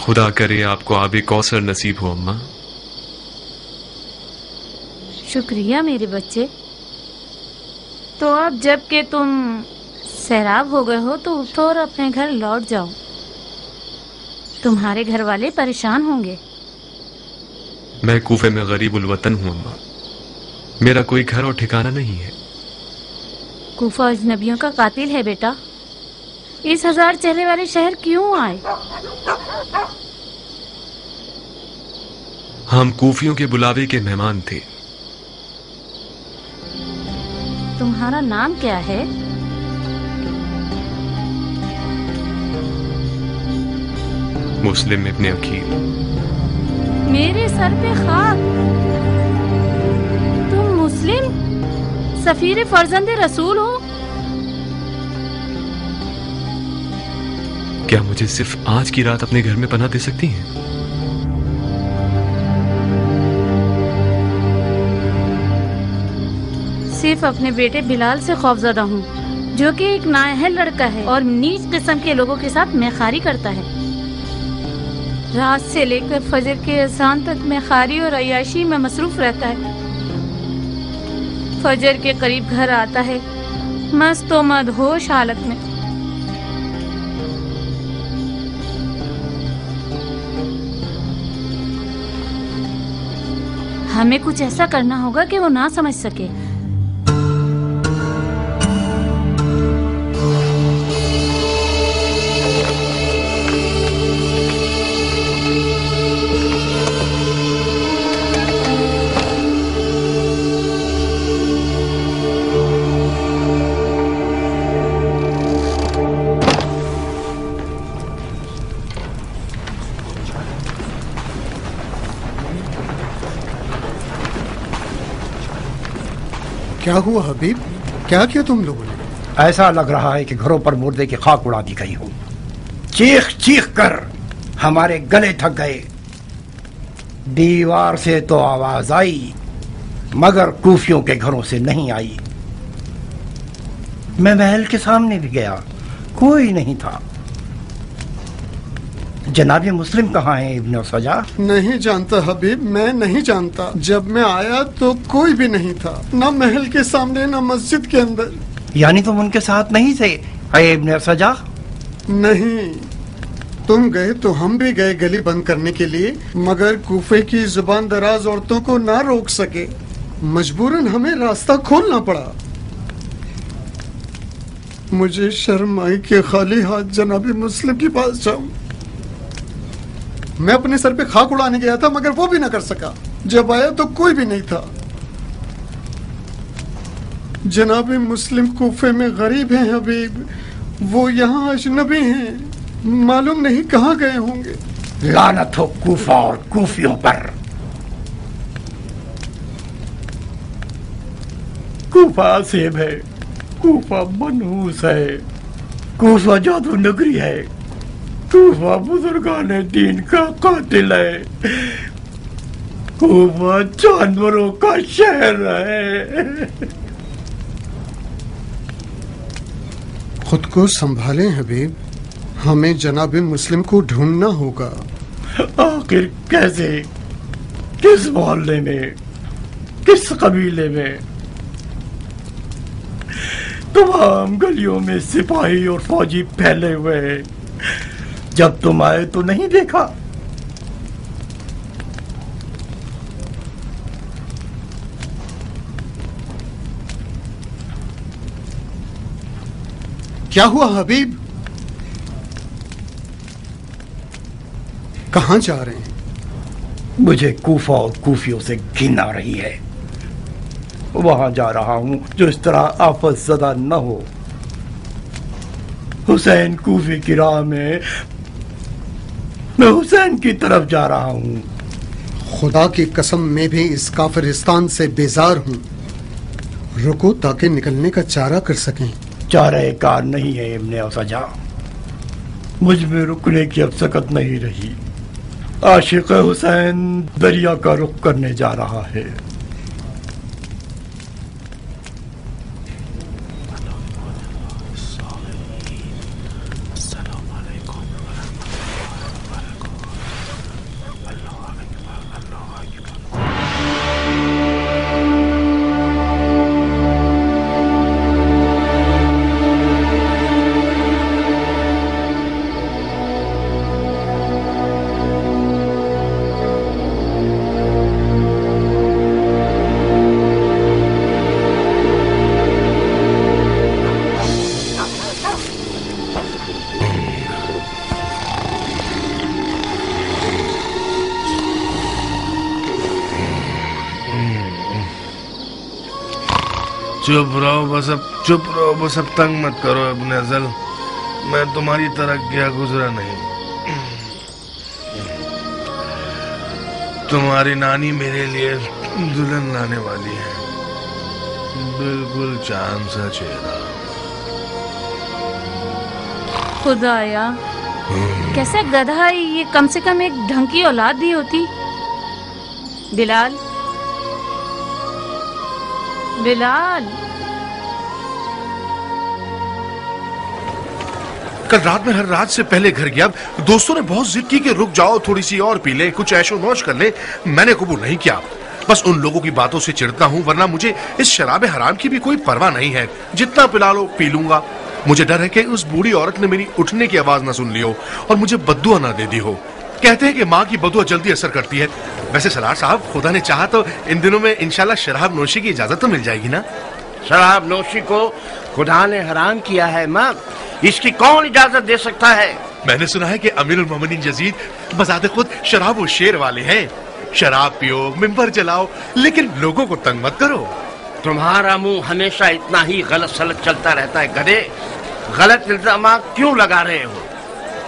خدا کرے آپ کو آب کوثر نصیب ہو اماں۔ شکریہ میرے بچے۔ تو اب جب کہ تم سیراب ہو گئے ہو تو اٹھو اور اپنے گھر لوٹ جاؤ، تمہارے گھر والے پریشان ہوں گے۔ میں کوفے میں غریب الوطن ہوں اماں، میرا کوئی گھر اور ٹھکانہ نہیں ہے۔ کوفہ اجنبیوں کا قاتل ہے بیٹا، اس 1000 چہرے والے شہر کیوں آئے؟ ہم کوفیوں کے بلاوے کے مہمان تھے۔ تمہارا نام کیا ہے؟ مسلم ابن عقیل۔ میرے سر پہ خاک، تم مسلم سفیر فرزند رسول ہو؟ کیا مجھے صرف آج کی رات اپنے گھر میں پناہ دے سکتی ہیں؟ صرف اپنے بیٹے بلال سے خوفزدہ ہوں، جو کہ ایک نااہل لڑکا ہے اور نیچ قسم کے لوگوں کے ساتھ میخاری کرتا ہے۔ رات سے لے کر فجر کے اذان تک میخاری اور عیاشی میں مصروف رہتا ہے۔ فجر کے قریب گھر آتا ہے مست و مدہوش حالت میں۔ ہمیں کچھ ایسا کرنا ہوگا کہ وہ نہ سمجھ سکے۔ کیا ہوا حبیب؟ کیا کیا تم لوگوں نے؟ ایسا لگ رہا ہے کہ گھروں پر مردے کی خاک اڑا دی گئی ہو۔ چیخ چیخ کر ہمارے گلے تھک گئے۔ دیوار سے تو آواز آئی مگر کوفیوں کے گھروں سے نہیں آئی۔ میں محل کے سامنے بھی گیا، کوئی نہیں تھا۔ جناب مسلم کہاں ہیں ابن سجا؟ نہیں جانتا حبیب، میں نہیں جانتا۔ جب میں آیا تو کوئی بھی نہیں تھا، نہ محل کے سامنے نہ مسجد کے اندر۔ یعنی تم ان کے ساتھ نہیں تھے اے ابن سجا؟ نہیں، تم گئے تو ہم بھی گئے گلی بند کرنے کے لیے، مگر کوفے کی زبان دراز عورتوں کو نہ روک سکے، مجبوراً ہمیں راستہ کھولنا پڑا۔ مجھے شرم آئی کہ خالی ہاتھ جناب مسلم کے پاس جاؤں۔ میں اپنے سر پہ خاک اڑانے گیا تھا مگر وہ بھی نہ کر سکا۔ جب آیا تو کوئی بھی نہیں تھا۔ جناب مسلم کوفے میں غریب ہیں حبیب، وہ یہاں اجنبی ہیں، معلوم نہیں کہاں گئے ہوں گے۔ لعنت ہو کوفہ اور کوفیوں پر۔ کوفہ عصیب ہے، کوفہ منحوس ہے، کوفہ جادو نگری ہے، کوفہ بزرگان دین کا قاتل ہے، کوفہ جانوروں کا شہر ہے۔ خود کو سنبھالیں حبیب، ہمیں جناب مسلم کو ڈھونڈنا ہوگا۔ آخر کیسے، کس محلے میں، کس قبیلے میں؟ تمام گلیوں میں سپاہی اور فوجی پھیلے ہوئے ہیں، جب تم آئے تو نہیں دیکھا۔ کیا ہوا حبیب؟ کہاں جا رہے ہیں؟ مجھے کوفہ اور کوفیوں سے گھن آ رہی ہے، وہاں جا رہا ہوں جو اس طرح آفت زدہ نہ ہو۔ حسین کوفی کی راہ میں حسین کی طرف جا رہا ہوں۔ خدا کی قسم میں بھی اس کافرستان سے بیزار ہوں، رکو تاکہ نکلنے کا چارہ کر سکیں۔ چارہ کار نہیں ہے ابن سجا، مجھ میں رکنے کی اب سکت نہیں رہی۔ عاشق حسین دریا کا رخ کرنے جا رہا ہے۔ चुप रहो बस, अब चुप रहो बस, अब तंग मत करो इब्ने अज़ल। मैं तुम्हारी तरह गया गुजरा नहीं। तुम्हारी नानी मेरे लिए दुल्हन लाने वाली है, बिल्कुल चांद सा चेहरा। खुदाया, कैसा गधा है ये, कम से कम एक ढंग की औलाद दी होती। बिलाल, बिलाल। कल रात में हर रात से पहले घर गया। दोस्तों ने बहुत जिद की कि रुक जाओ, थोड़ी सी और पी ले, कुछ ऐशो नौश कर ले। मैंने कबूल नहीं किया। बस उन लोगों की बातों से चिढ़ता हूँ, वरना मुझे इस शराब हराम की भी कोई परवाह नहीं है। जितना पिला लो पी लूंगा। मुझे डर है कि उस बूढ़ी औरत ने मेरी उठने की आवाज ना सुन ली हो और मुझे बद्दुआ ना दे दी हो। कहते हैं कि माँ की बदुआ जल्दी असर करती है। वैसे सलार साहब, खुदा ने चाहा तो इन दिनों में इंशाल्लाह शराब नोशी की इजाजत तो मिल जाएगी ना? शराब नोशी को खुदा ने हराम किया है माँ, इसकी कौन इजाजत दे सकता है? मैंने सुना है कि अमीरुल मोमिनीन यजीद बजाते खुद शराब और शेर वाले हैं। शराब पियो, मिंबर जलाओ, लेकिन लोगों को तंग मत करो। तुम्हारा मुंह हमेशा इतना ही गलत सलत चलता रहता है गधे। गलत इल्जाम क्यों लगा रहे हो?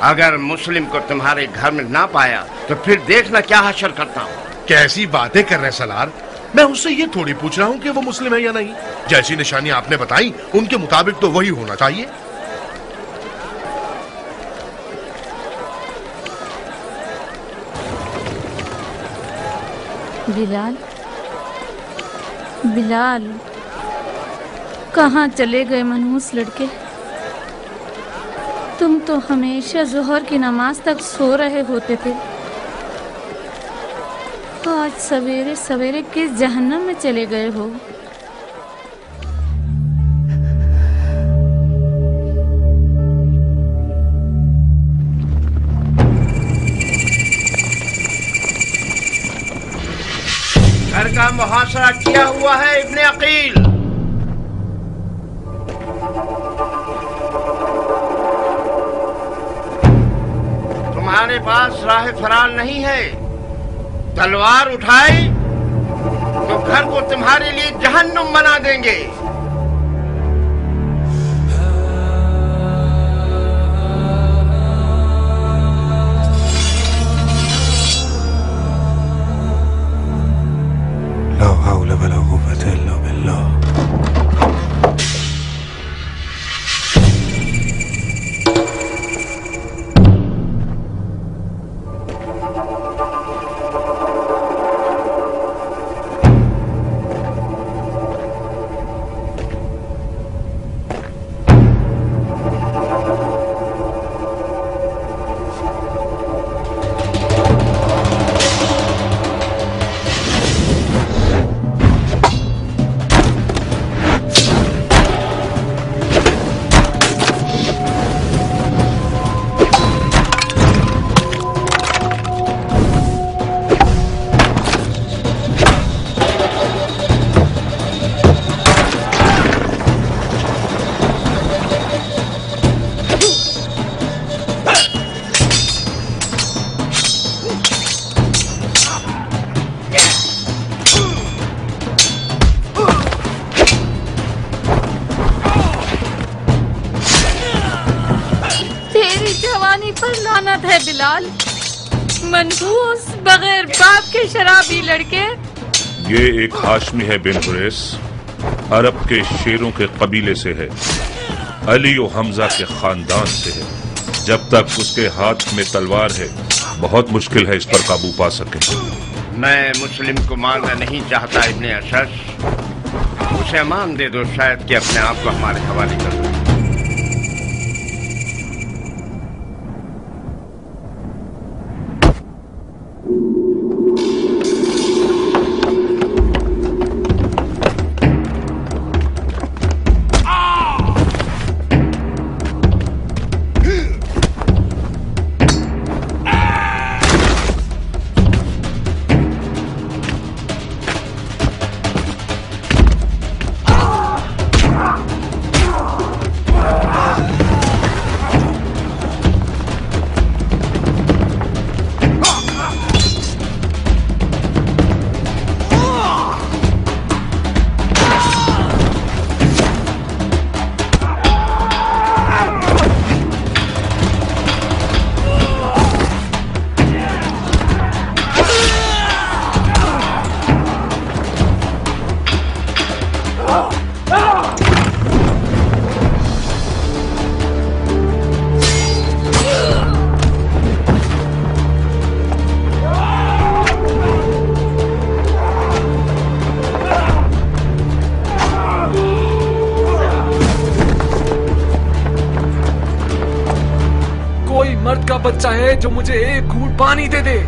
अगर मुस्लिम को तुम्हारे घर में ना पाया तो फिर देखना क्या हशर करता हूँ। कैसी बातें कर रहे सलार? मैं उससे ये थोड़ी पूछ रहा हूँ कि वो मुस्लिम है या नहीं। जैसी निशानी आपने बताई उनके मुताबिक तो वही होना चाहिए। बिलाल, बिलाल, कहाँ चले गए मनहूस लड़के? तुम तो हमेशा जोहर की नमाज तक सो रहे होते थे। आज सवेरे सवेरे किस जहन्नम में चले गए हो? घर का मुहासरा किया हुआ है इब्ने अकील। तुम्हारे पास राह फरार नहीं है। तलवार उठाई तो घर को तुम्हारे लिए जहन्नुम बना देंगे। ला हौल वला कुव्वता इल्ला बिल्लाह। लानत है बिलाल, मनहूस बगैर बाप के शराबी लड़के। ये एक हाशमी है बिन हुरैस, अरब के शेरों के कबीले से है, अली और हमजा के खानदान से है। जब तक उसके हाथ में तलवार है बहुत मुश्किल है इस पर काबू पा सके। मैं मुस्लिम को मारना नहीं चाहता इब्ने अशश, उसे अमान दे दो, शायद कि अपने आप को हमारे हवाले कर दो। बच्चा है जो मुझे एक घूंट पानी दे दे।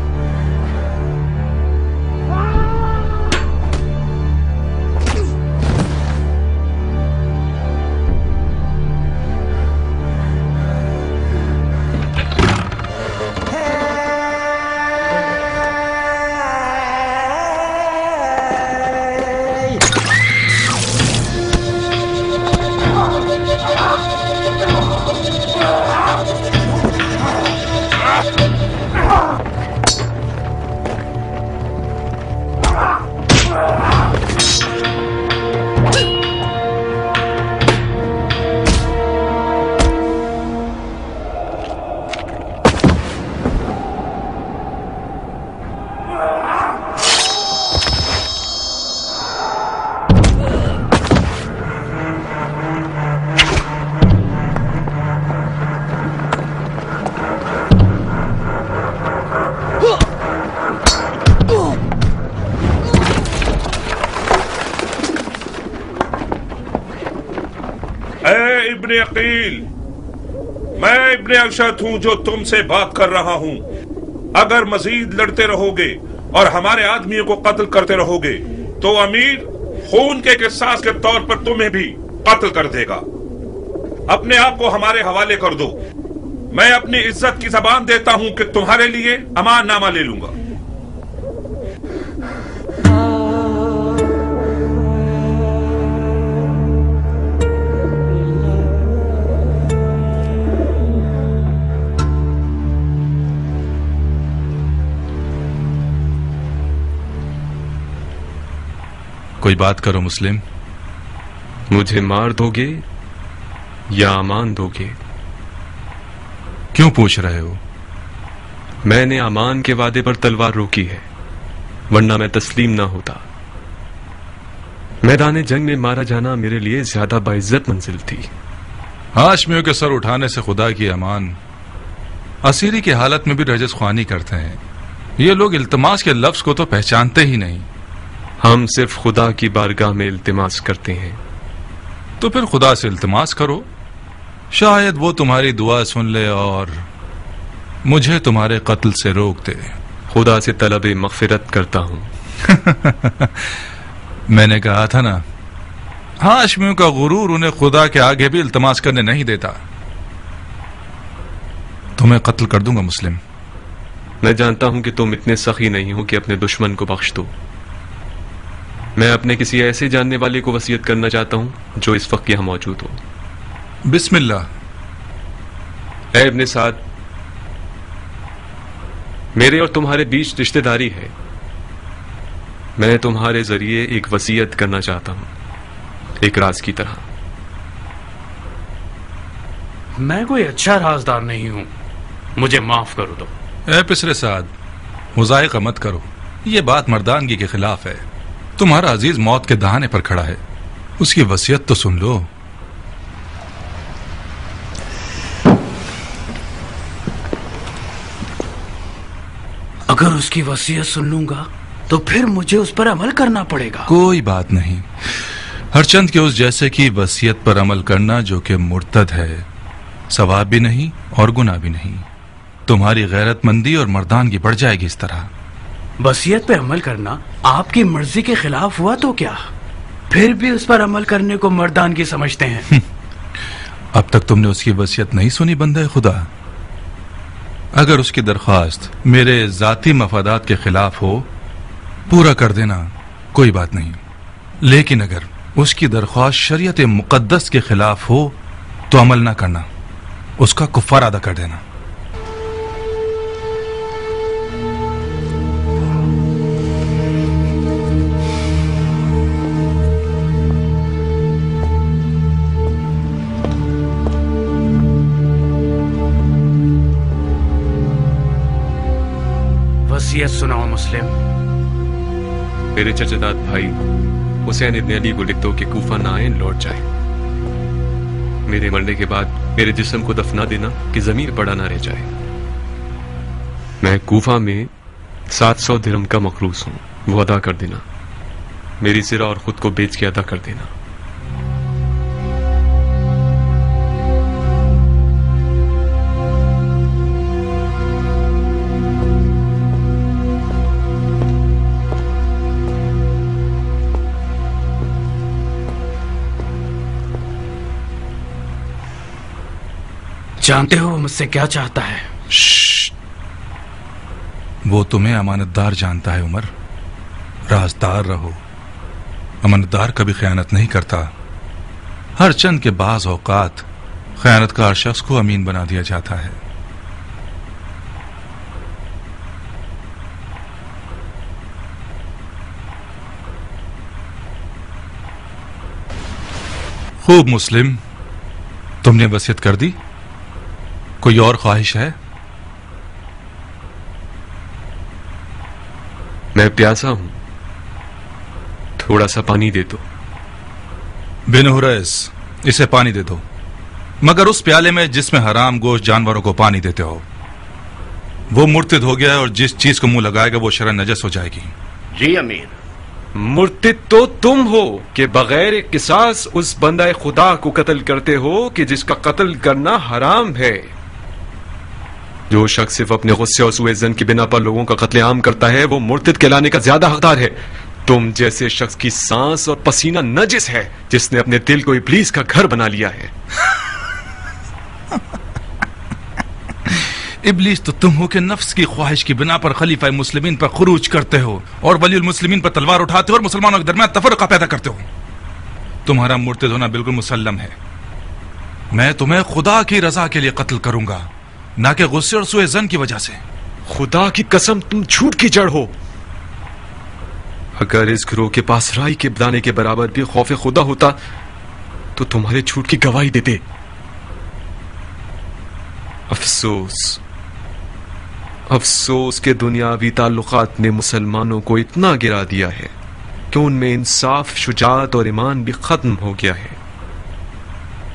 इब्ने अकील, मैं इब्ने अशद हूं जो तुमसे बात कर रहा हूं। अगर मजीद लड़ते रहोगे और हमारे आदमियों को कत्ल करते रहोगे तो अमीर खून के किसास के तौर पर तुम्हें भी कत्ल कर देगा। अपने आप को हमारे हवाले कर दो। मैं अपनी इज्जत की जबान देता हूं कि तुम्हारे लिए अमान नामा ले लूंगा। कोई बात करो मुस्लिम। मुझे मार दोगे या अमान दोगे? क्यों पूछ रहे हो? मैंने अमान के वादे पर तलवार रोकी है, वरना मैं तस्लीम ना होता। मैदान जंग में मारा जाना मेरे लिए ज्यादा बाइज्जत मंजिल थी। हाशमियों के सर उठाने से खुदा की अमान। असीरी की हालत में भी रजस ख्वानी करते हैं। ये लोग इल्तमास के लफ्ज को तो पहचानते ही नहीं। हम सिर्फ खुदा की बारगाह में इल्तिमास करते हैं। तो फिर खुदा से इल्तिमास करो, शायद वो तुम्हारी दुआ सुन ले और मुझे तुम्हारे कत्ल से रोक दे। खुदा से तलब मगफिरत करता हूं। मैंने कहा था ना, हाशमियों का गुरूर उन्हें खुदा के आगे भी इल्तिमास करने नहीं देता। तुम्हें कत्ल कर दूंगा मुस्लिम। मैं जानता हूं कि तुम इतने सखी नहीं हो कि अपने दुश्मन को बख्श दो। मैं अपने किसी ऐसे जानने वाले को वसीयत करना चाहता हूं जो इस वक्त यहां मौजूद हो। बिस्मिल्लाह। ऐ इब्ने साद, मेरे और तुम्हारे बीच रिश्तेदारी है। मैं तुम्हारे जरिए एक वसीयत करना चाहता हूं, एक राज की तरह। मैं कोई अच्छा राजदार नहीं हूं, मुझे माफ करो दो। ऐ पिसरे साद, मुज़ायका मत करो। ये बात मर्दानगी के खिलाफ है। तुम्हारा अजीज मौत के दहाने पर खड़ा है, उसकी वसीयत तो सुन लो। अगर उसकी वसीयत सुन लूंगा तो फिर मुझे उस पर अमल करना पड़ेगा। कोई बात नहीं। हरचंद के उस जैसे की वसीयत पर अमल करना जो कि मुर्तद है, सवाब भी नहीं और गुनाह भी नहीं। तुम्हारी गैरतमंदी और मर्दानगी बढ़ जाएगी इस तरह। वसीयत पे अमल करना आपकी मर्जी के खिलाफ हुआ तो क्या? फिर भी उस पर अमल करने को मर्दानगी समझते हैं। अब तक तुमने उसकी वसीयत नहीं सुनी बंदे खुदा। अगर उसकी दरख्वास्त मेरे जाती मफादात के खिलाफ हो, पूरा कर देना, कोई बात नहीं। लेकिन अगर उसकी दरख्वास्त शरीयत मुकद्दस के खिलाफ हो तो अमल ना करना, उसका कुफ्फार अदा कर देना। वसीयत सुनाओ मुस्लिम। मेरे चचेदाद भाई हुसैन इब्ने अली को लिख दो कि कूफा ना आए, लौट जाए। मेरे मरने के बाद मेरे जिस्म को दफना देना कि जमीन पड़ा ना रह जाए। मैं कूफा में 700 दिरहम का मखरूस हूं, वो अदा कर देना। मेरी सिरा और खुद को बेच के अदा कर देना। जानते हो वो मुझसे क्या चाहता है? वो तुम्हें अमानतदार जानता है उमर। राजदार रहो। अमानतदार कभी खयानत नहीं करता। हर चंद के बाज औकात खयानतकार शख्स को अमीन बना दिया जाता है। खूब मुस्लिम, तुमने वसीयत कर दी। कोई और ख्वाहिश है? मैं प्यासा हूं, थोड़ा सा पानी दे दो। बिन हुरैस, इसे पानी दे दो, मगर उस प्याले में जिसमें हराम गोश्त जानवरों को पानी देते हो। वो मुर्तिद हो गया है और जिस चीज को मुंह लगाएगा वो शरन नजस हो जाएगी। जी अमीर। मुर्तिद तो तुम हो कि बगैर किसास उस बंदा खुदा को कत्ल करते हो कि जिसका कत्ल करना हराम है। जो शख्स सिर्फ अपने गुस्से और सुए ज़न की बिना पर लोगों का कत्लेआम करता है वो मुर्तिद कहलाने का ज्यादा हकदार है। तुम जैसे शख्स की सांस और पसीना नजिस है जिसने अपने दिल को इब्लीस का घर बना लिया है। इब्लीस तो तुम हो कि नफ्स की ख्वाहिश की बिना पर खलीफा मुस्लिमीन पर खुरूज करते हो और वलीउल मुस्लिमीन पर तलवार उठाते हो और मुसलमानों के दरमियान तफरका पैदा करते हो। तुम्हारा मुर्तिद होना बिल्कुल मुसल्लम है। मैं तुम्हें खुदा की रजा के लिए कत्ल करूंगा, ना कि गुस्से और सुए ज़न की वजह से। खुदा की कसम, तुम झूठ की जड़ हो। अगर इस गिरोह के पास राई के दाने के बराबर भी खौफ खुदा होता तो तुम्हारे झूठ की गवाही देते। अफसोस, अफसोस के दुनियावी ताल्लुकात ने मुसलमानों को इतना गिरा दिया है कि उनमें इंसाफ, शुजाअत और ईमान भी खत्म हो गया है।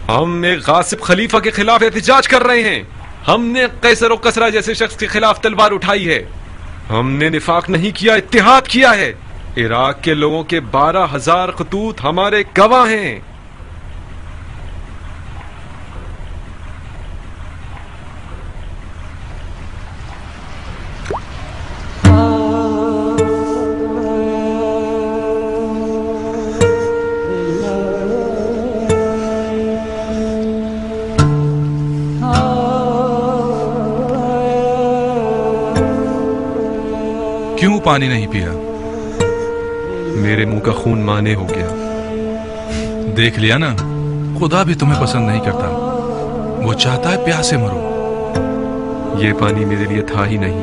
हम एक गासिब खलीफा के खिलाफ एहतिजाज कर रहे हैं। हमने कैसर और कसरा जैसे शख्स के खिलाफ तलवार उठाई है। हमने निफाक नहीं किया, इत्तिहाद किया है। इराक के लोगों के 12,000 खतूत हमारे गवाह हैं। क्यों पानी नहीं पिया? मेरे मुंह का खून माने हो गया। देख लिया ना, खुदा भी तुम्हें पसंद नहीं करता। वो चाहता है प्यासे मरो। ये पानी मेरे लिए था ही नहीं,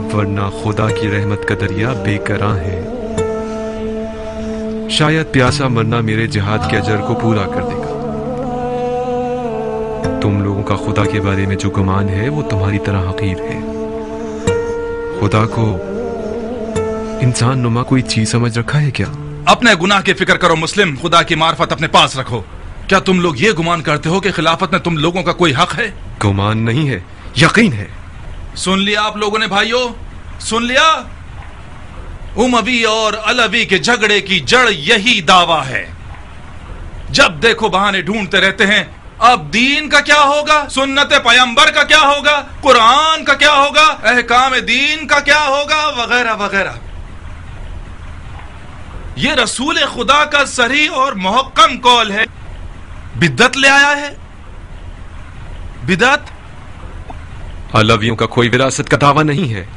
वरना खुदा की रहमत का दरिया बेकरां है। शायद प्यासा मरना मेरे जिहाद के अजर को पूरा कर देगा। तुम लोगों का खुदा के बारे में जो गुमान है वो तुम्हारी तरह हकीर है। खुदा को इंसान नुमा कोई चीज समझ रखा है क्या? अपने गुनाह की फिक्र करो मुस्लिम, खुदा की मार्फत अपने पास रखो। क्या तुम लोग ये गुमान करते हो कि खिलाफत में तुम लोगों का कोई हक है? गुमान नहीं है, यकीन है। सुन लिया आप लोगों ने भाइयों, सुन लिया? उमवी और अलवी के झगड़े की जड़ यही दावा है। जब देखो बहाने ढूंढते रहते हैं। अब दीन का क्या होगा, सुन्नत पैगंबर का क्या होगा, कुरान का क्या होगा, अहकाम दीन का क्या होगा, वगैरह वगैरह। ये रसूल खुदा का सही और मुहक्कम कौल है। बिदअत ले आया है। बिदअत अलवियों का कोई विरासत का दावा नहीं है।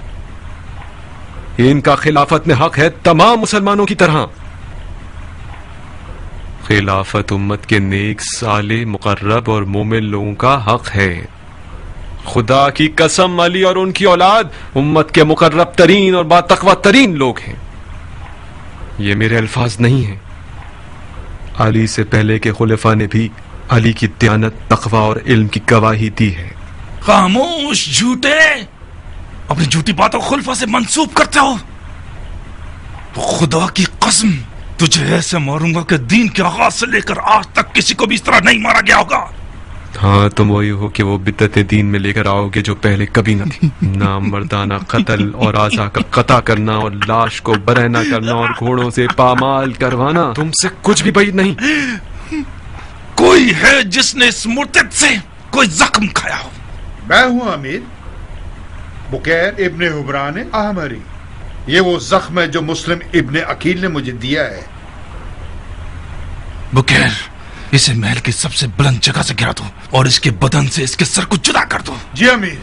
इनका खिलाफत में हक है तमाम मुसलमानों की तरह। खिलाफत उम्मत के नेक, साले, मुकर्रब और मोमिन लोगों का हक है। खुदा की कसम, अली और उनकी औलाद उम्मत के मुकर्रब तरीन और बातकवा तरीन लोग हैं। ये मेरे अल्फाज नहीं हैं। अली से पहले के खुलफा ने भी अली की दयानत, तकवा और इल्म की गवाही दी है। खामोश झूठे, अपनी झूठी बातों को खुलफा से मंसूब करते हो। खुदा की कसम, तुझे ऐसे मारूंगा कि दीन के आगाज से लेकर आज तक किसी को भी इस तरह नहीं मारा गया होगा। हाँ, तुम वही हो कि वो बिद्दत दीन में लेकर आओगे जो पहले कभी न थी। नाम मर्दाना कत्ल और आजा का कता करना और लाश को बरहना करना और घोड़ों से पामाल करवाना तुमसे कुछ भी بعید नहीं। कोई है जिसने इस मुर्तद से कोई जख्म खाया हो? मैं हूं अमीर, बुकैर इब्ने हुबरान अहमरी। ये वो जख्म है जो मुस्लिम इब्ने अकील ने मुझे दिया है। बुकैर, اسے محل کی سب سے بلند جگہ سے گرا دو اور اس کے بدن سے اس کے سر کو جدا کر دو. جی امیر.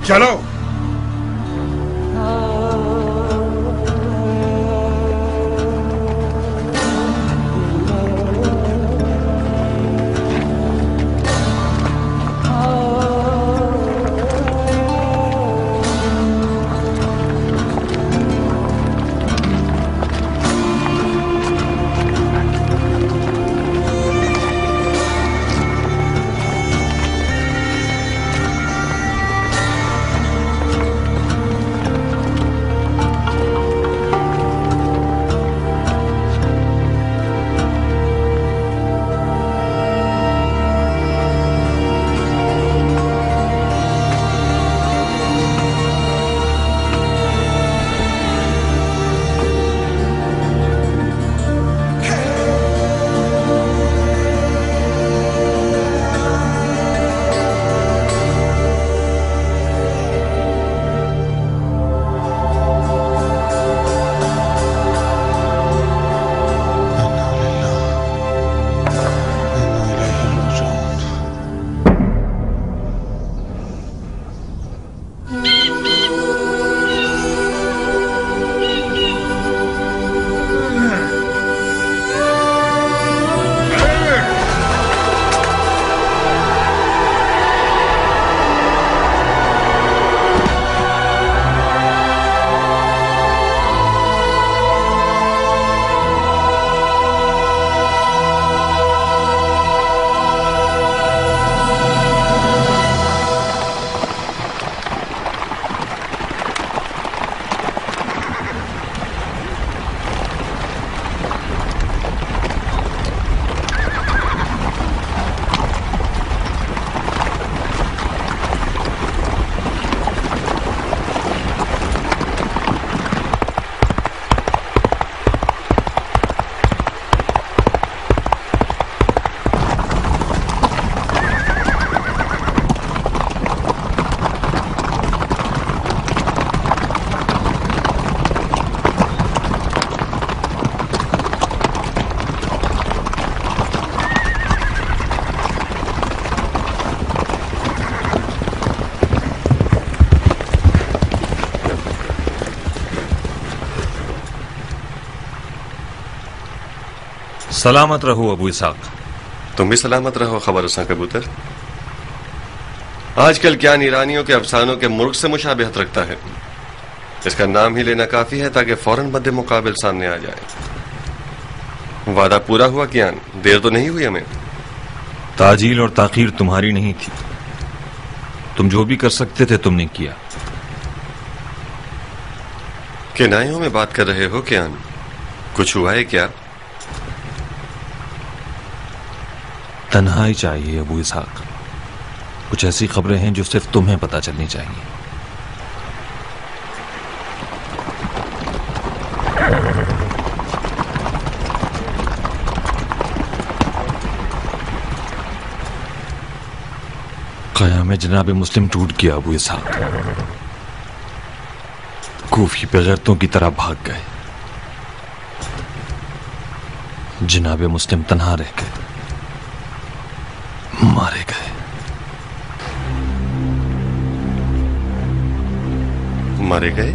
چلو. سلامت رہو ابو اسحاق. تم بھی سلامت رہو خبر رساں کبوتر. آج کل کیان ایرانیوں کے افسانوں کے مرغ سے مشابہت رکھتا ہے. اس کا نام ہی لینا کافی ہے تاکہ فوراً مد مقابل سامنے آ جائے. وعدہ پورا ہوا کیان؟ دیر تو نہیں ہوئی ہمیں؟ تاجیل اور تاخیر تمہاری نہیں تھی. تم جو بھی کر سکتے تھے تم نے کیا. کنایوں میں بات کر رہے ہو کیان؟ کچھ ہوا ہے کیا؟ تنہائی چاہیے ابو اسحاق. کچھ ایسی خبریں ہیں جو صرف تمہیں پتہ چلنی چاہیے. قیام جناب مسلم ٹوٹ گیا ابو اسحاق. کوفی بغیرتوں کی طرح بھاگ گئے. جناب مسلم تنہا رہ گئے، مارے گئے. مارے گئے؟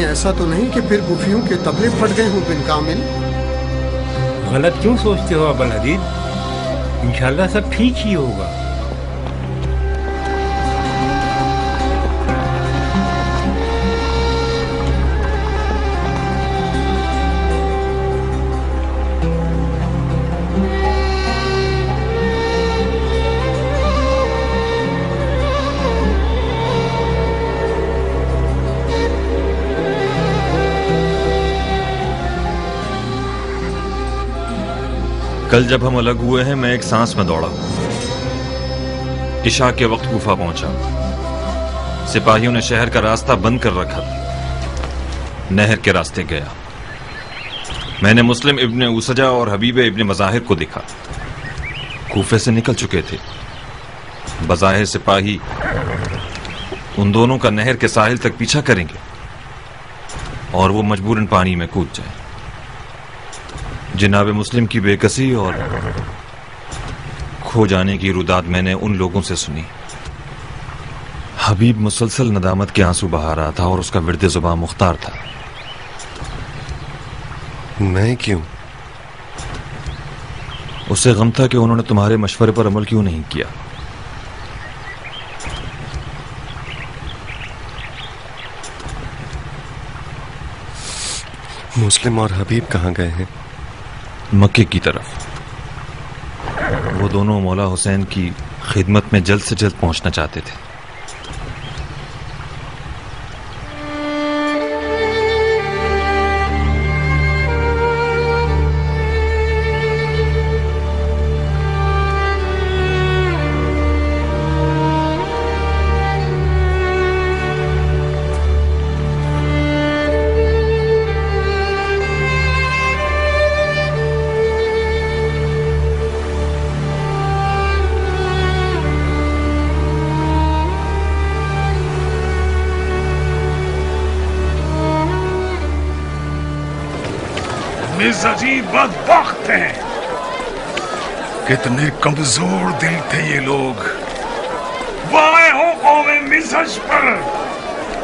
ایسا تو نہیں کہ پھر کوفیوں کے طبلے پھٹ گئے ہوں بن کامل؟ غلط کیوں سوچتے ہو ابا الحدید؟ انشاءاللہ سب ٹھیک ہی ہوگا. کل جب ہم الگ ہوئے ہیں میں ایک سانس میں دوڑا ہوں. عشاء کے وقت کوفہ پہنچا. سپاہیوں نے شہر کا راستہ بند کر رکھا تھا. نہر کے راستے گیا. میں نے مسلم ابن اوسجا اور حبیب ابن مظاہر کو دیکھا. کوفے سے نکل چکے تھے. بظاہر سپاہی ان دونوں کا نہر کے ساحل تک پیچھا کریں گے اور وہ مجبوراً پانی میں کود جائیں. جناب مسلم کی بے کسی اور کھو جانے کی روداد میں نے ان لوگوں سے سنی. حبیب مسلسل ندامت کے آنسو بہا رہا تھا اور اس کا ورد زباں مختار تھا. میں کیوں؟ اسے غم تھا کہ انہوں نے تمہارے مشورے پر عمل کیوں نہیں کیا. مسلم اور حبیب کہاں گئے ہیں؟ مکے کی طرف. وہ دونوں مولا حسین کی خدمت میں جلد سے جلد پہنچنا چاہتے تھے. عجیب بدبخت ہیں. کتنے کمزور دل تھے یہ لوگ. وائے ہو قوم مزہج پر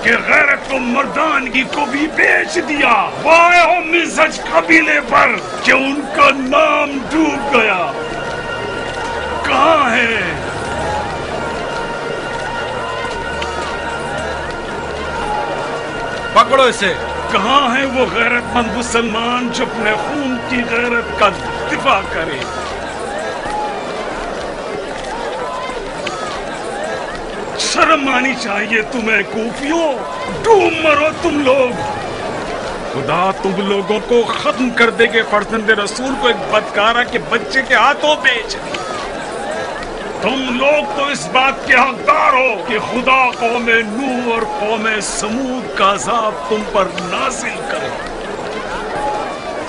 کہ غیرت و مردانگی کو بھی بیچ دیا. وائے ہو مزہج قبیلے پر کہ ان کا نام ڈوب گیا. کہاں ہے پکڑو اسے. کہاں ہے وہ غیرت مند مسلمان جو اپنے خون کی غیرت کا دفاع کرے؟ شرم آنی چاہیے تمہیں کوفیوں. ڈوب مرو تم لوگ. خدا تم لوگوں کو ختم کر دے گے. فرزند رسول کو ایک بدکارہ کے بچے کے ہاتھوں بیچ دی. تم لوگ تو اس بات کے حقدار ہو کہ خدا قوم نوح اور قوم سمود کا عذاب تم پر نازل کرے.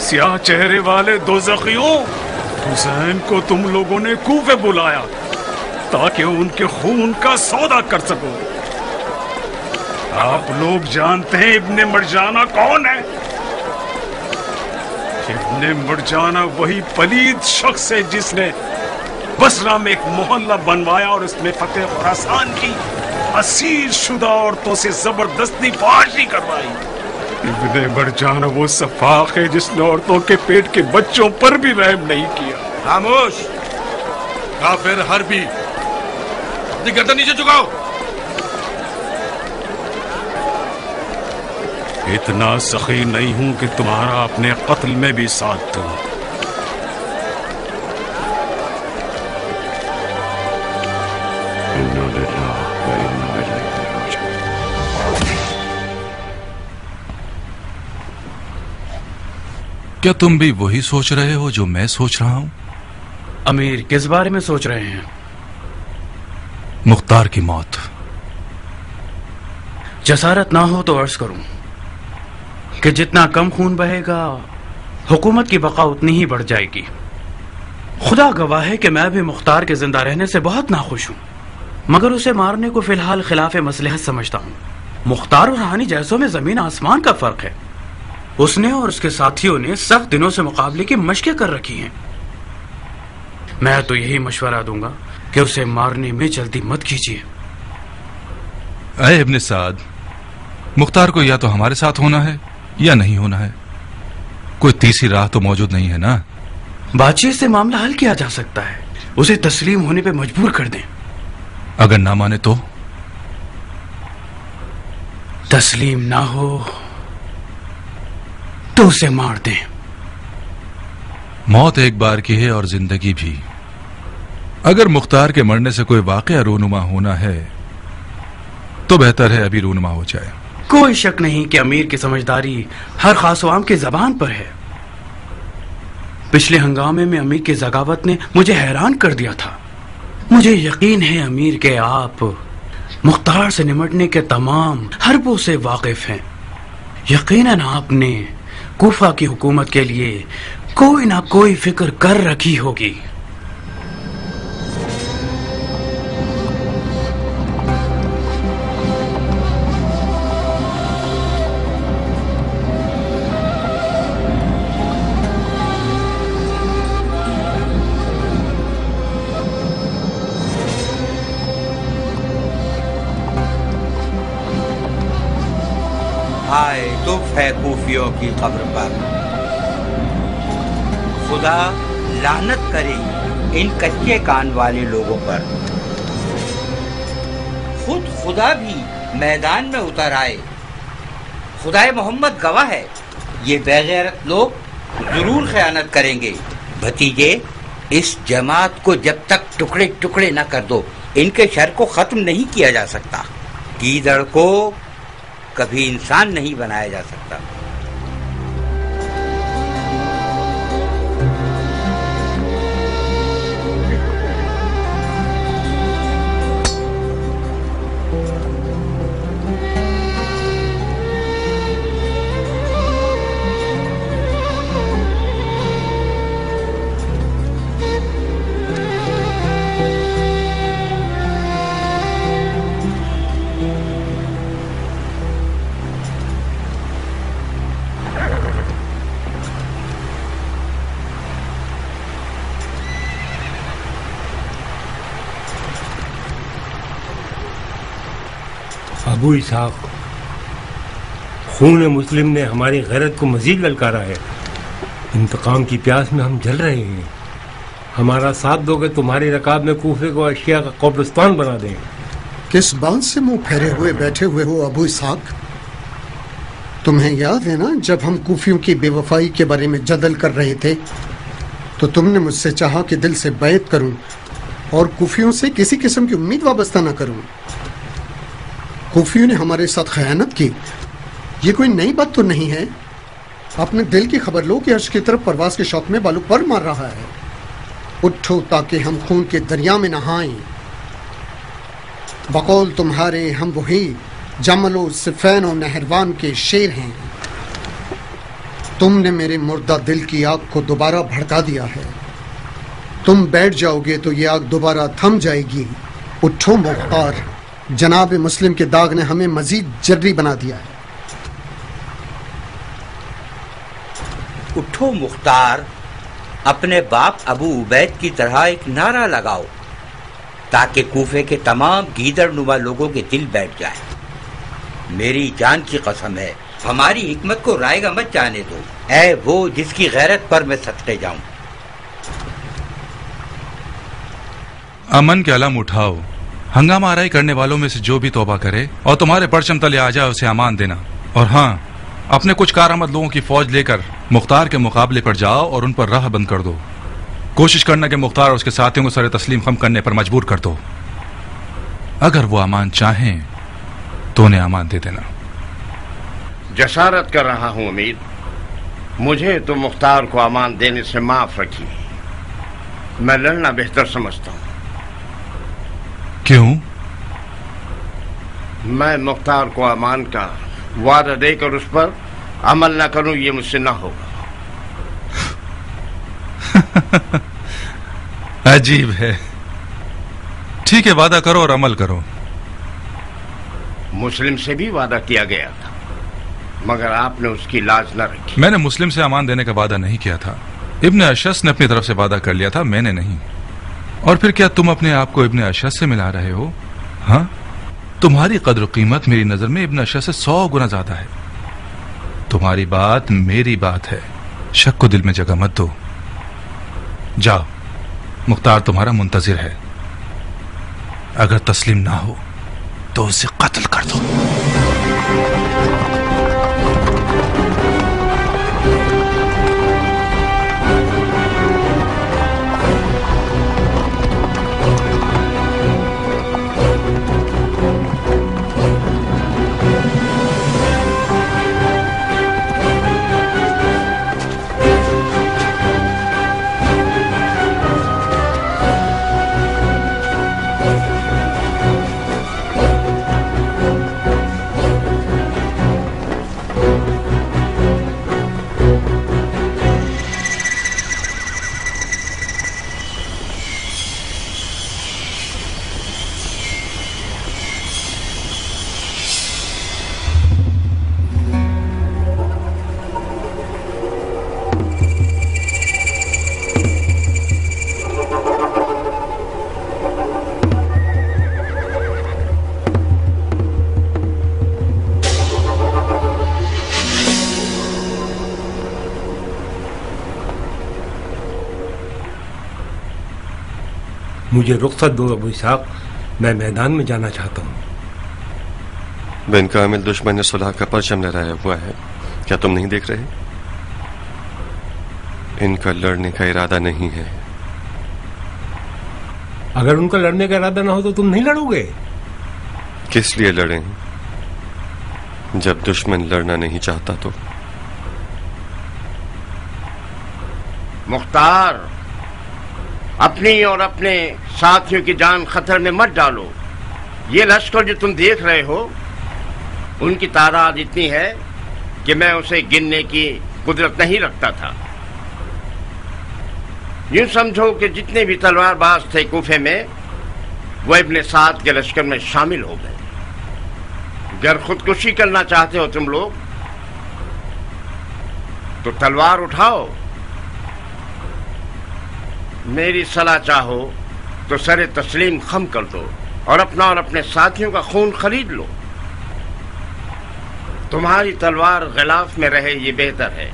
سیاہ چہرے والے دوزخیوں، حسین کو تم لوگوں نے کوفے بلایا تاکہ ان کے خون کا سودا کر سکو. آپ لوگ جانتے ہیں ابن مرجانہ کون ہے؟ ابن مرجانہ وہی پلید شخص ہے جس نے بصرہ میں ایک محلہ بنوایا اور اس میں فتح خراسان کی اسیر شدہ عورتوں سے زبردستی فحاشی کروائی. ابن مرجانہ وہ سفاق ہے جس نے عورتوں کے پیٹ کے بچوں پر بھی رحم نہیں کیا. خاموش کافر حربی، اپنی گردن نیچے جھکاؤ. اتنا سخی نہیں ہوں کہ تمہارا اپنے قتل میں بھی ساتھ دوں. کیا تم بھی وہی سوچ رہے ہو جو میں سوچ رہا ہوں؟ امیر کس بارے میں سوچ رہے ہیں؟ مختار کی موت. جسارت نہ ہو تو عرض کروں کہ جتنا کم خون بہے گا حکومت کی بقا اتنی ہی بڑھ جائے گی. خدا گواہ ہے کہ میں بھی مختار کے زندہ رہنے سے بہت ناخوش ہوں، مگر اسے مارنے کو فی الحال خلاف مصلحت سمجھتا ہوں. مختار اور رانی جیسوں میں زمین آسمان کا فرق ہے. اس نے اور اس کے ساتھیوں نے سخت دنوں سے مقابلے کی مشقیں کر رکھی ہیں. میں تو یہی مشورہ دوں گا کہ اسے مارنے میں جلدی مت کیجیے. اے ابن سعد، مختار کو یا تو ہمارے ساتھ ہونا ہے یا نہیں ہونا ہے. کوئی تیسری راہ تو موجود نہیں ہے نا. بات چیت سے معاملہ حل کیا جا سکتا ہے. اسے تسلیم ہونے پہ مجبور کر دیں. اگر نہ مانے تو؟ تسلیم نہ ہو تو اسے مار دیں. موت ایک بار کی ہے اور زندگی بھی. اگر مختار کے مرنے سے کوئی واقعہ رونما ہونا ہے تو بہتر ہے ابھی رونما ہو جائے. کوئی شک نہیں کہ امیر کی سمجھداری ہر خاص و عام کی زبان پر ہے. पिछले हंगामे में अमीर की ज़गावत ने मुझे हैरान कर दिया था। मुझे यकीन है अमीर के आप मुख्तार से निमटने के तमाम हरबों से वाकिफ हैं। यकीनन आपने कूफा की हुकूमत के लिए कोई ना कोई फिक्र कर रखी होगी। आए दुख है कूफियों की कब्र पर, खुदा लानत करे इन कच्चे कान वाले लोगों पर। खुद खुदा भी मैदान में उतर आए। खुदाए मोहम्मद गवाह है, ये बेगैरत लोग जरूर खयानत करेंगे। भतीजे, इस जमात को जब तक टुकड़े टुकड़े न कर दो, इनके शर को खत्म नहीं किया जा सकता। गीदड़ को कभी इंसान नहीं बनाया जा सकता। अबू इसहाक, खून मुस्लिम ने हमारी गैरत को मजीद ललकारा है। इंतकाम की प्यास में हम जल रहे हैं। हमारा साथ दोगे तुम्हारी रकाब में कूफे को अशिया का कब्रिस्तान बना दें। किस बात से मुंह फेरे हुए बैठे हुए हो अबू इसहाक? तुम्हें याद है ना, जब हम कूफियों की बेवफाई के बारे में जदल कर रहे थे तो तुमने मुझसे चाहा कि दिल से बैत करूं और कूफियों से किसी किस्म की उम्मीद वाबस्ता न करूं। कूफियों ने हमारे साथ खयानत की, ये कोई नई बात तो नहीं है। अपने दिल की खबर लो कि अर्श की तरफ परवाज के शौक में बालू पर मार रहा है। उठो ताकि हम खून के दरिया में नहाएं। बकौल तुम्हारे हम वही जमलो सिफैन और नहरवान के शेर हैं। तुमने मेरे मुर्दा दिल की आग को दोबारा भड़का दिया है। तुम बैठ जाओगे तो ये आग दोबारा थम जाएगी। उठो मुख्तार, जनाब मुस्लिम के दाग ने हमें मजीद जर्री बना दिया है। उठो मुख्तार, अपने बाप अबू उबैद की तरह एक नारा लगाओ ताकि कूफे के तमाम गीदड़-नुमा लोगों के दिल बैठ जाए। मेरी जान की कसम है, हमारी हिकमत को रायगा मत जाने दो। ऐ वो जिसकी गैरत पर मैं सदके जाऊं। अमन के अलम उठाओ। हंगामा आराई करने वालों में से जो भी तौबा करे और तुम्हारे परचम तले आ जाए उसे अमान देना। और हाँ, अपने कुछ कारआमद लोगों की फौज लेकर मुख्तार के मुकाबले पर जाओ और उन पर राह बंद कर दो। कोशिश करना कि मुख्तार और उसके साथियों को सर तस्लीम खम करने पर मजबूर कर दो। अगर वो अमान चाहें तो उन्हें अमान दे देना। जसारत कर रहा हूं अमीर, मुझे तो मुख्तार को अमान देने से माफ रखिए। मैं लड़ना बेहतर समझता हूं। क्यों? मैं मुख्तार को अमान का वादा देकर उस पर अमल न करूं, ये मुझसे ना होगा। अजीब है। ठीक है, वादा करो और अमल करो। मुस्लिम से भी वादा किया गया था, मगर आपने उसकी लाज न रखी। मैंने मुस्लिम से अमान देने का वादा नहीं किया था। इब्ने अशस ने अपनी तरफ से वादा कर लिया था, मैंने नहीं। और फिर क्या तुम अपने आप को इब्ने अशस से मिला रहे हो? हाँ, तुम्हारी कद्र कीमत मेरी नजर में इब्ने अशस से 100 गुना ज्यादा है। तुम्हारी बात मेरी बात है, शक को दिल में जगह मत दो। जाओ, मुख्तार तुम्हारा मुंतजिर है। अगर तस्लीम ना हो तो उसे कत्ल कर दो। मुझे रुख्सत दो अबू इसहाक, मैं मैदान में जाना चाहता हूँ। बिन कामिल दुश्मन ने सुलह का परचम लहराया हुआ है, क्या तुम नहीं देख रहे? इनका लड़ने का इरादा नहीं है। अगर उनका लड़ने का इरादा ना हो तो तुम नहीं लड़ोगे? किस लिए लड़ें जब दुश्मन लड़ना नहीं चाहता तो? मुख्तार, अपनी और अपने साथियों की जान खतरे में मत डालो। ये लश्कर जो तुम देख रहे हो, उनकी तादाद इतनी है कि मैं उसे गिनने की कुदरत नहीं रखता था। यूं समझो कि जितने भी तलवारबाज थे कूफे में, वो इब्ने साद के लश्कर में शामिल हो गए। अगर खुदकुशी करना चाहते हो तुम लोग तो तलवार उठाओ, मेरी सलाह चाहो तो सरे तस्लीम खम कर दो और अपना और अपने साथियों का खून खरीद लो। तुम्हारी तलवार गिलाफ में रहे ये बेहतर है,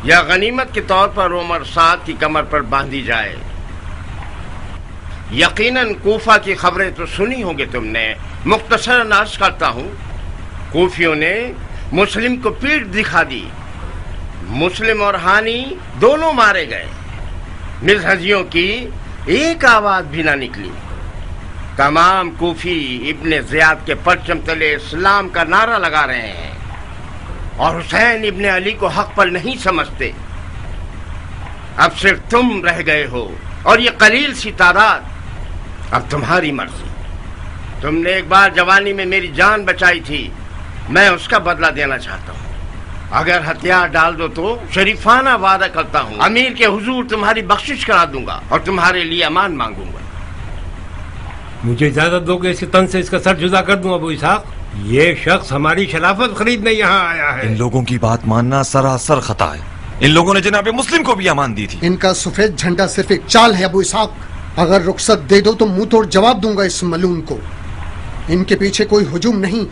या गनीमत के तौर पर उमर साद की कमर पर बांधी जाए। यकीनन कूफा की खबरें तो सुनी होंगी तुमने। मुख्तसरन अर्ज करता हूं, कूफियों ने मुस्लिम को पीठ दिखा दी। मुस्लिम और हानी दोनों मारे गए। मिज़हजियों की एक आवाज भी ना निकली। तमाम कूफी इब्ने ज़ियाद के परचम तले इस्लाम का नारा लगा रहे हैं और हुसैन इब्ने अली को हक पर नहीं समझते। अब सिर्फ तुम रह गए हो और ये कलील सी तादाद। अब तुम्हारी मर्जी। तुमने एक बार जवानी में मेरी जान बचाई थी, मैं उसका बदला देना चाहता हूँ। अगर हथियार डाल दो तो शरीफाना वादा करता हूँ अमीर के हुजूर तुम्हारी बख्शिश करा दूंगा और तुम्हारे लिए अमान मांगूंगा। मुझे इजाजत दो कि इस तन से इसका सर जुदा कर दूं अबू इसहाक। ये शख्स हमारी शराफत खरीदने यहाँ आया है। इन लोगों की बात मानना सरासर खता है। इन लोगों ने जनाब मुस्लिम को भी अमान दी थी। इनका सफेद झंडा सिर्फ एक चाल है अबू इसहाक। अगर रुखसत दे दो तो मुंह तोड़ जवाब दूंगा इस मलून को। इनके पीछे कोई हुजूम नहीं,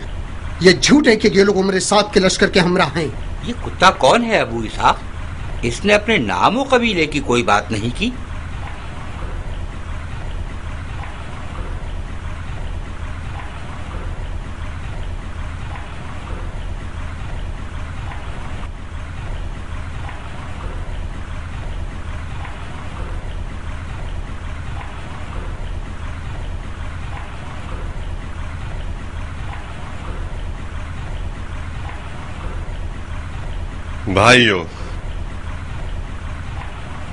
ये झूठ है कि ये लोग उमर साद के लश्कर के हमरा हैं। ये कुत्ता कौन है अबू इसहाक? इसने अपने नाम और कबीले की कोई बात नहीं की। भाइयों,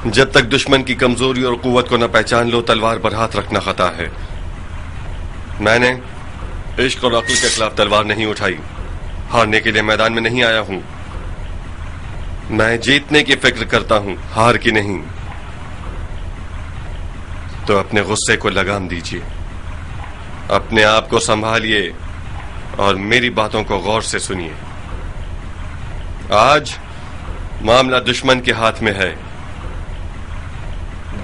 जब तक दुश्मन की कमजोरी और कुव्वत को न पहचान लो, तलवार पर हाथ रखना खता है। मैंने इश्क और अक्ल के खिलाफ तलवार नहीं उठाई। हारने के लिए मैदान में नहीं आया हूं। मैं जीतने की फिक्र करता हूं, हार की नहीं। तो अपने गुस्से को लगाम दीजिए, अपने आप को संभालिए और मेरी बातों को गौर से सुनिए। आज मामला दुश्मन के हाथ में है।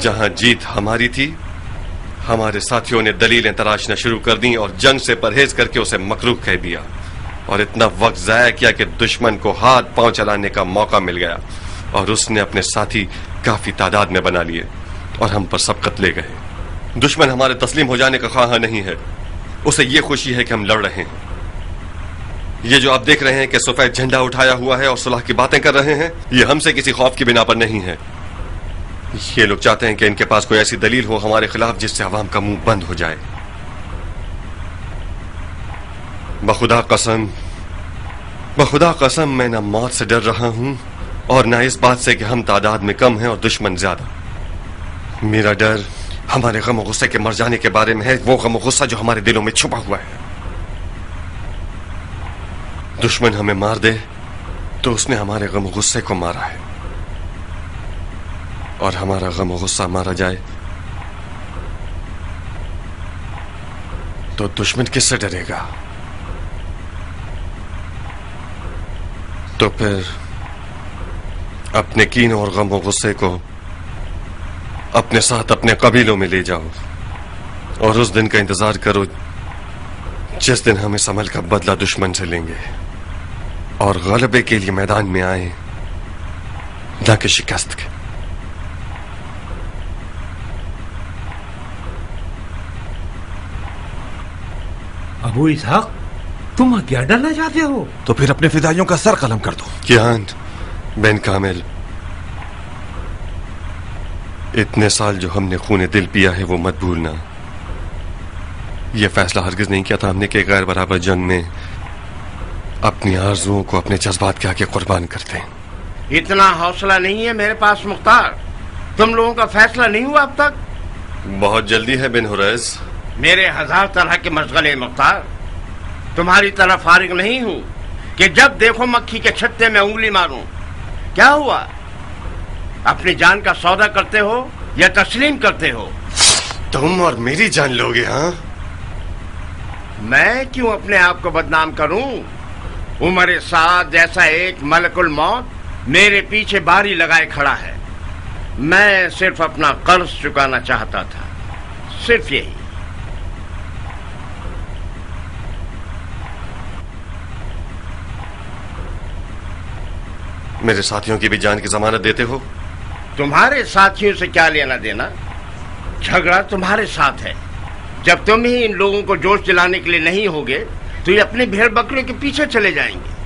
जहां जीत हमारी थी, हमारे साथियों ने दलीलें तराशना शुरू कर दी और जंग से परहेज करके उसे मकरूह कह दिया और इतना वक्त जाया किया कि दुश्मन को हाथ पांव चलाने का मौका मिल गया और उसने अपने साथी काफी तादाद में बना लिए और हम पर सबकत ले गए। दुश्मन हमारे तस्लीम हो जाने का ख्वाह नहीं है, उसे ये खुशी है कि हम लड़ रहे हैं। ये जो आप देख रहे हैं कि सफेद झंडा उठाया हुआ है और सुलह की बातें कर रहे हैं, ये हमसे किसी खौफ की बिना पर नहीं है। ये लोग चाहते हैं कि इनके पास कोई ऐसी दलील हो हमारे खिलाफ जिससे अवाम का मुंह बंद हो जाए। बखुदा कसम मैं न मौत से डर रहा हूं और न इस बात से कि हम तादाद में कम हैं और दुश्मन ज्यादा। मेरा डर हमारे गम और गुस्से के मर जाने के बारे में है, वो गम और गुस्सा जो हमारे दिलों में छुपा हुआ है। दुश्मन हमें मार दे तो उसने हमारे गम और गुस्से को मारा है, और हमारा गम और गुस्सा मारा जाए तो दुश्मन किससे डरेगा? तो फिर अपने कीन और गम और गुस्से को अपने साथ अपने कबीलों में ले जाओ और उस दिन का इंतजार करो जिस दिन हम इस अमल का बदला दुश्मन से लेंगे और गलबे के लिए मैदान में आए, न कि शिकस्त के। अबू इसहाक, तुम क्या डालना चाहते हो? तो फिर अपने फिदाइयों का सर कलम कर दो। कियान बिन कामिल, इतने साल जो हमने खून दिल पिया है वो मत भूलना। ये फैसला हरगिज नहीं किया था हमने कि गैर बराबर जंग में अपनी आरजुओं को अपने जज्बात के आगे कुर्बान करते हैं। इतना हौसला नहीं है मेरे पास मुख्तार। तुम लोगों का फैसला नहीं हुआ अब तक? बहुत जल्दी है बिन हुरैस। मेरे 1000 तरह के मशगले मुख्तार। तुम्हारी तरह फारिग नहीं हूं कि जब देखो मक्खी के छत्ते में उंगली मारूं। क्या हुआ? अपनी जान का सौदा करते हो या तस्लीम करते हो? तुम और मेरी जान लोगे? हाँ, मैं क्यों अपने आप को बदनाम करूं? उमर साद जैसा एक मलकुल मौत मेरे पीछे बारी लगाए खड़ा है। मैं सिर्फ अपना कर्ज चुकाना चाहता था, सिर्फ यही। मेरे साथियों की भी जान की जमानत देते हो? तुम्हारे साथियों से क्या लेना देना? झगड़ा तुम्हारे साथ है। जब तुम ही इन लोगों को जोश दिलाने के लिए नहीं होगे तो ये अपने भेड़ बकरियों के पीछे चले जाएंगे।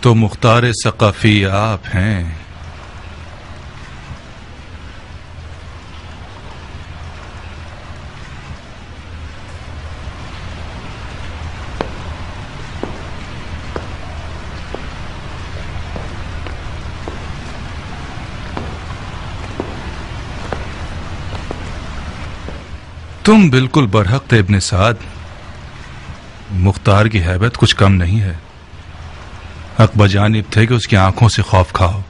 तो मुख्तार सकाफी आप हैं। तुम बिल्कुल बरहक थे इब्ने साद। मुख्तार की हैबत कुछ कम नहीं है। हक बजानिब थे कि उसकी आंखों से खौफ खाओ।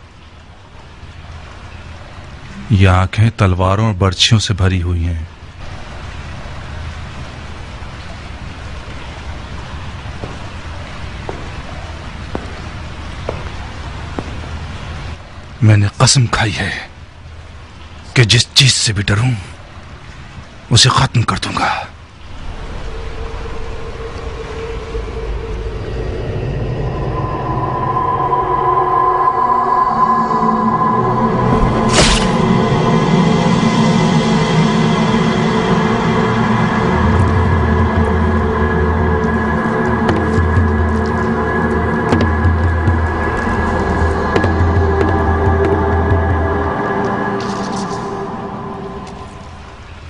ये आंखें तलवारों और बर्छियों से भरी हुई हैं। मैंने कसम खाई है कि जिस चीज से भी डरूं उसे खत्म कर दूंगा।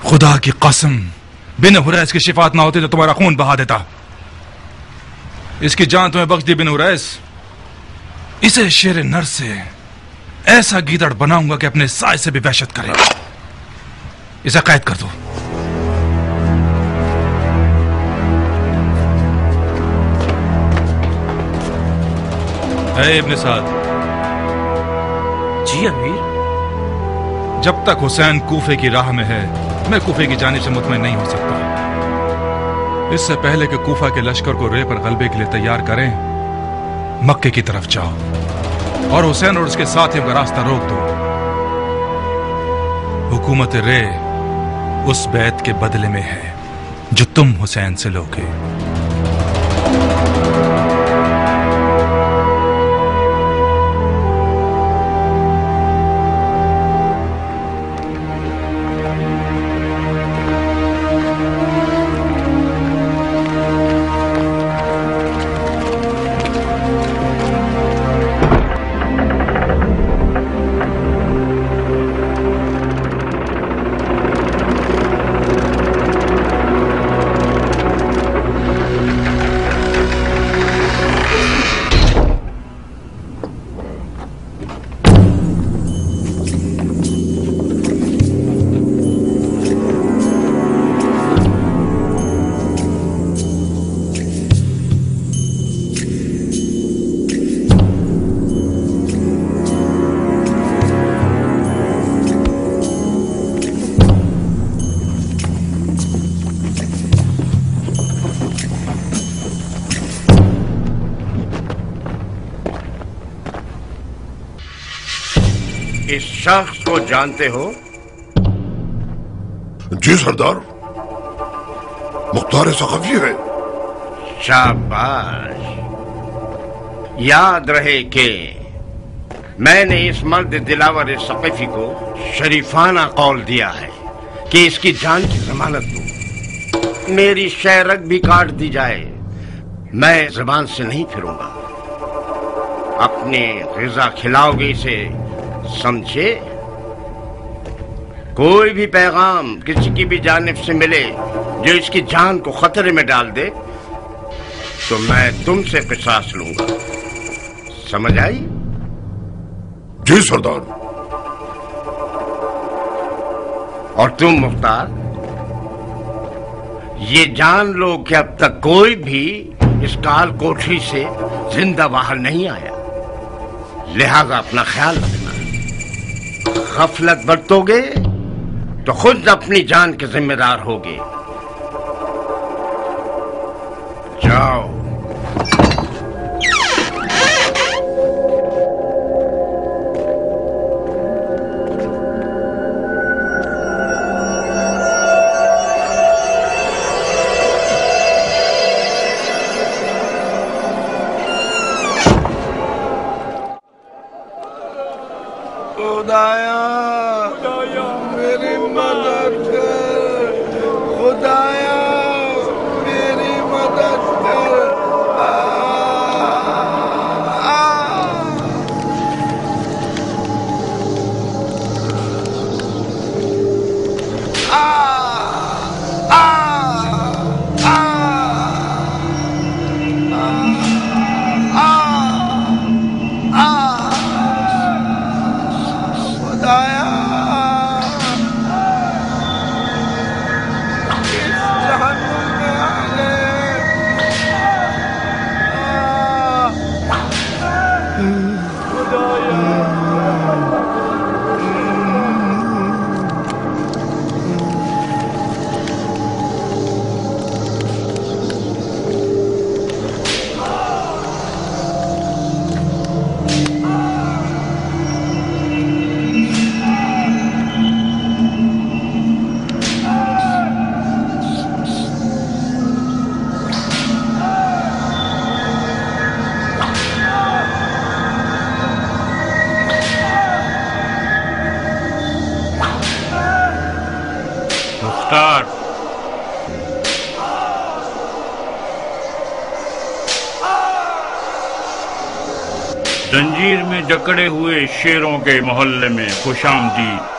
खुदा की कसम, बिन हुरैस की शिफात ना होती तो तुम्हारा खून बहा देता। इसकी जान तुम्हें बख्श दी बिन हुरैस। इसे शेर नर से ऐसा गीदड़ बनाऊंगा कि अपने साय से भी वहशत करे। इसे कैद कर दो। ऐ इब्ने साद। जी अमीर। जब तक हुसैन कूफे की राह में है मैं कूफे की जानिब से मुतमईन नहीं हो सकता। इससे पहले कि कूफा के लश्कर को रे पर गलबे के लिए तैयार करें, मक्के की तरफ जाओ और हुसैन और उसके साथियों का रास्ता रोक दो। हुकूमत रे उस बैत के बदले में है जो तुम हुसैन से लोगे। इस शख्स को जानते हो? जी सरदार, मुख्तार सखफी है। शाबाश। याद रहे कि मैंने इस मर्द दिलावर सखफी को शरीफाना कौल दिया है कि इसकी जान की जमानत दूं। मेरी शहरक भी काट दी जाए, मैं जुबान से नहीं फिरूंगा। अपने ग़िज़ा खिलाओगे इसे, समझे? कोई भी पैगाम किसी की भी जानिब से मिले जो इसकी जान को खतरे में डाल दे तो मैं तुमसे क़िसास लूंगा। समझ आई? जी सरदार। और तुम मुख्तार, ये जान लो कि अब तक कोई भी इस काल कोठरी से जिंदा बाहर नहीं आया, लिहाजा अपना ख्याल रखना। गफलत बरतोगे तो खुद अपनी जान के जिम्मेदार होगे। जाओ। खुदाया मेरी मदद कर, खुदाया मेरी मदद कर। जंजीर में जकड़े हुए शेरों के मोहल्ले में खुशामदीद।